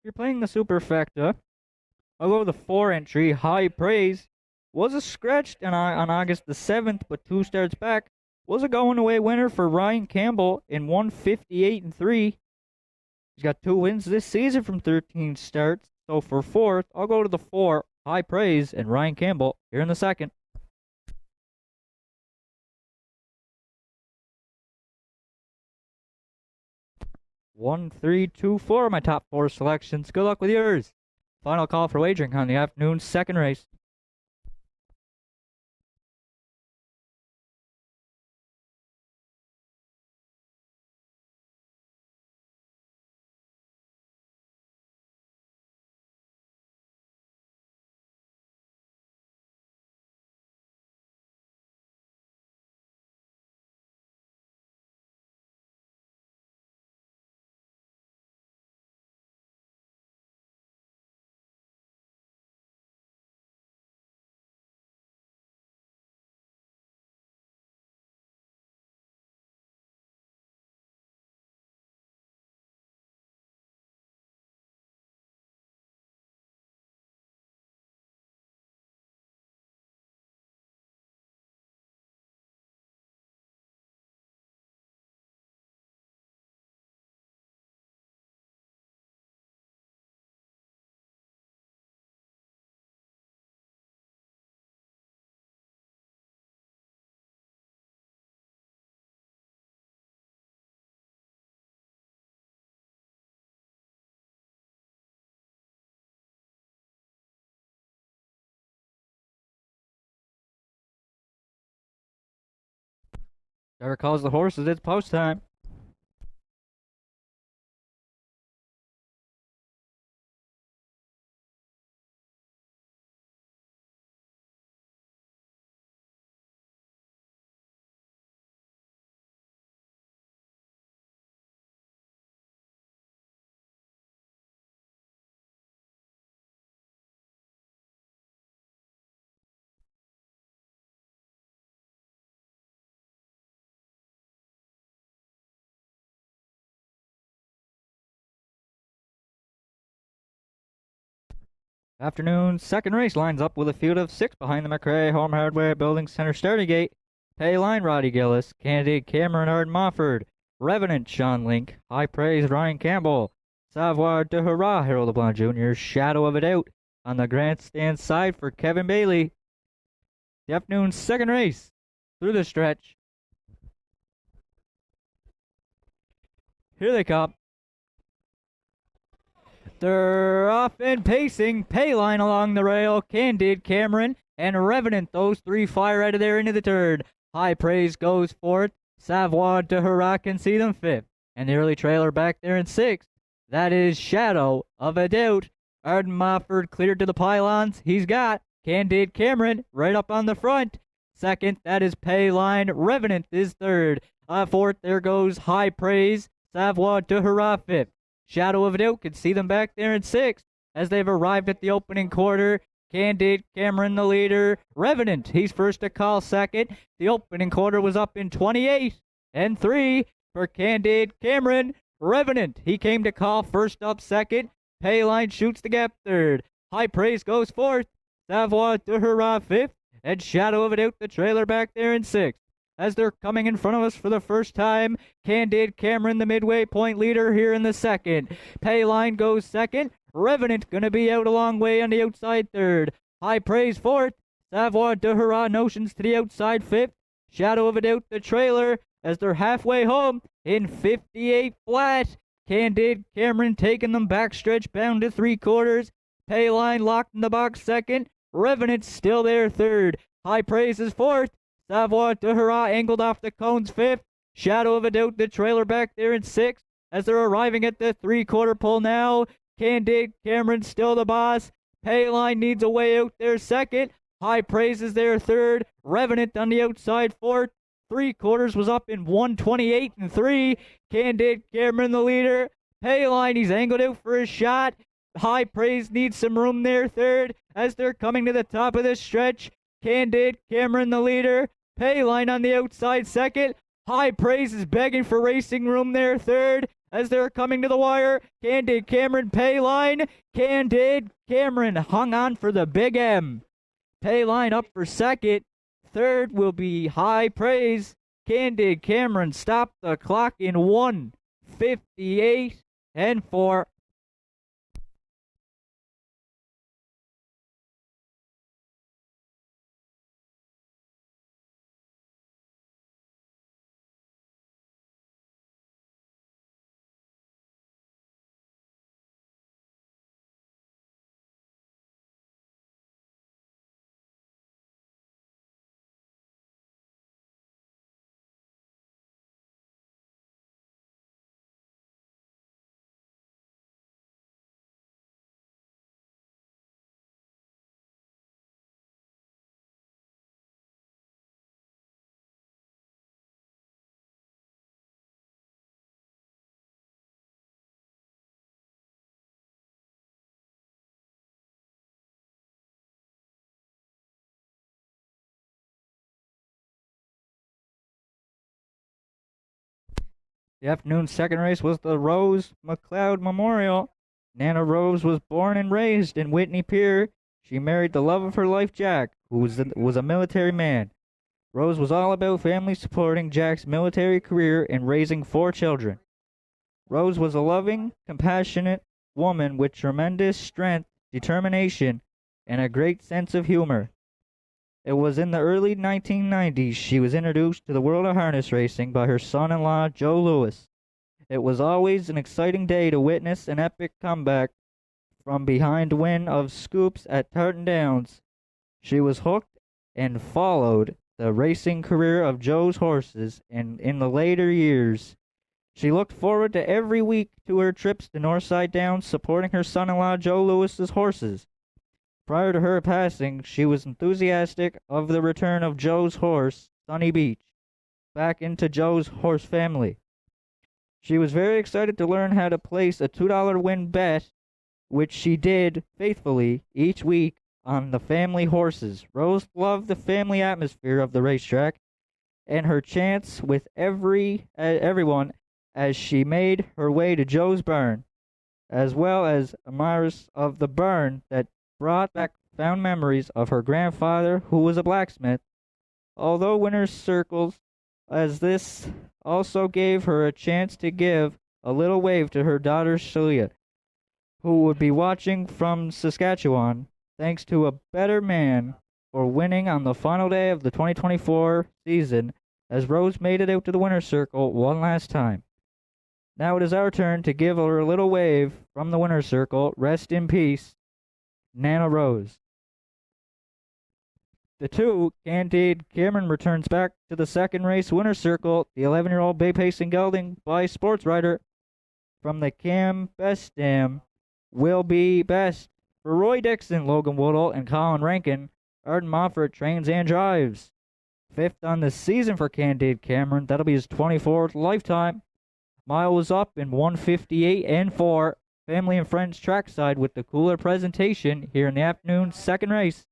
You're playing the Superfecta. I'll go with the 4 entry, High Praise. Was a scratched on August the 7th, but 2 starts back. Was a going away winner for Ryan Campbell in 158-3. He's got 2 wins this season from 13 starts. So for 4th, I'll go to the 4, High Praise, and Ryan Campbell here in the 2nd. 1, 3, 2, 4, my top 4 selections. Good luck with yours. Final call for wagering on the afternoon's 2nd race. Driver calls the horses. It's post time. Afternoon, 2nd race lines up with a field of 6 behind the McRae Home Hardware Building Center starting gate. Pay line, Roddy Gillis. Candidate Cameron Arden Mofford. Revenant Sean Link. High Praise Ryan Campbell. Savoir de Hurrah Harold LeBlanc Jr. Shadow of a Doubt on the grandstand side for Kevin Bailey. The afternoon's 2nd race through the stretch. Here they come. They're off and pacing. Payline along the rail. Candid, Cameron, and Revenant. Those 3 fire out of there into the turn. High Praise goes 4th. Savoir de Hurrah can see them 5th. And the early trailer back there in 6th. That is Shadow of a Doubt. Arden Mofford cleared to the pylons. He's got Candid Cameron right up on the front. 2nd, that is Payline. Revenant is 3rd. 4th, there goes High Praise. Savoir de Hurrah 5th. Shadow of a Doubt can see them back there in 6th as they've arrived at the opening quarter. Candid, Cameron the leader. Revenant, he's first to call 2nd. The opening quarter was up in 28-3 for Candid, Cameron. Revenant, he came to call first up 2nd. Payline shoots the gap 3rd. High Praise goes 4th. Savoir de Hurrah 5th. And Shadow of a Doubt, the trailer back there in 6th. As they're coming in front of us for the first time, Candid Cameron, the midway point leader here in the 2nd. Payline goes 2nd. Revenant going to be out a long way on the outside 3rd. High Praise 4th. Savoir de Hurrah Notions to the outside 5th. Shadow of a Doubt, the trailer, as they're halfway home in 58 flat. Candid Cameron taking them backstretch bound to 3/4. Payline locked in the box 2nd. Revenant still there 3rd. High Praise is 4th. Savoir de Hurrah angled off the cones 5th. Shadow of a Doubt, the trailer back there in 6th. As they're arriving at the 3/4 pole now. Candid Cameron still the boss. Payline needs a way out there 2nd. High Praise is there 3rd. Revenant on the outside 4th. 3/4 was up in 128 and 3. Candid Cameron the leader. Payline, he's angled out for a shot. High Praise needs some room there, third. As they're coming to the top of this stretch, Candid Cameron the leader. Payline on the outside, second. High Praise is begging for racing room there, third. As they're coming to the wire, Candid Cameron, Payline. Candid Cameron hung on for the big M. Payline up for second. Third will be High Praise. Candid Cameron stopped the clock in 1:58 and 4. The afternoon second race was the Rose McLeod Memorial. Nana Rose was born and raised in Whitney Pier. She married the love of her life, Jack, who was a military man. Rose was all about family supporting Jack's military career and raising 4 children. Rose was a loving, compassionate woman with tremendous strength, determination, and a great sense of humor. It was in the early 1990s she was introduced to the world of harness racing by her son-in-law, Joe Lewis. It was always an exciting day to witness an epic comeback from behind win of Scoops at Tartan Downs. She was hooked and followed the racing career of Joe's horses, and in the later years, she looked forward to every week to her trips to Northside Downs supporting her son-in-law Joe Lewis's horses. Prior to her passing, she was enthusiastic of the return of Joe's horse, Sunny Beach, back into Joe's horse family. She was very excited to learn how to place a $2 win bet, which she did faithfully each week on the family horses. Rose loved the family atmosphere of the racetrack and her chance with everyone as she made her way to Joe's barn, as well as admirers of the barn that brought back fond memories of her grandfather, who was a blacksmith. Although winner's circles, as this also gave her a chance to give a little wave to her daughter Celia, who would be watching from Saskatchewan, thanks to a better man for winning on the final day of the 2024 season, as Rose made it out to the winner's circle one last time. Now it is our turn to give her a little wave from the winner's circle. Rest in peace, Nana Rose. The 2, Candid Cameron, returns back to the second race winner's circle. The 11-year-old bay pacing gelding by sports writer from the Cam Best Dam will be best for Roy Dixon, Logan Woodall, and Colin Rankin. Arden Moffat trains and drives. 5th on the season for Candid Cameron. That'll be his 24th lifetime. Mile was up in 1:58 and 4. Family and friends trackside with the cooler presentation here in the afternoon second race.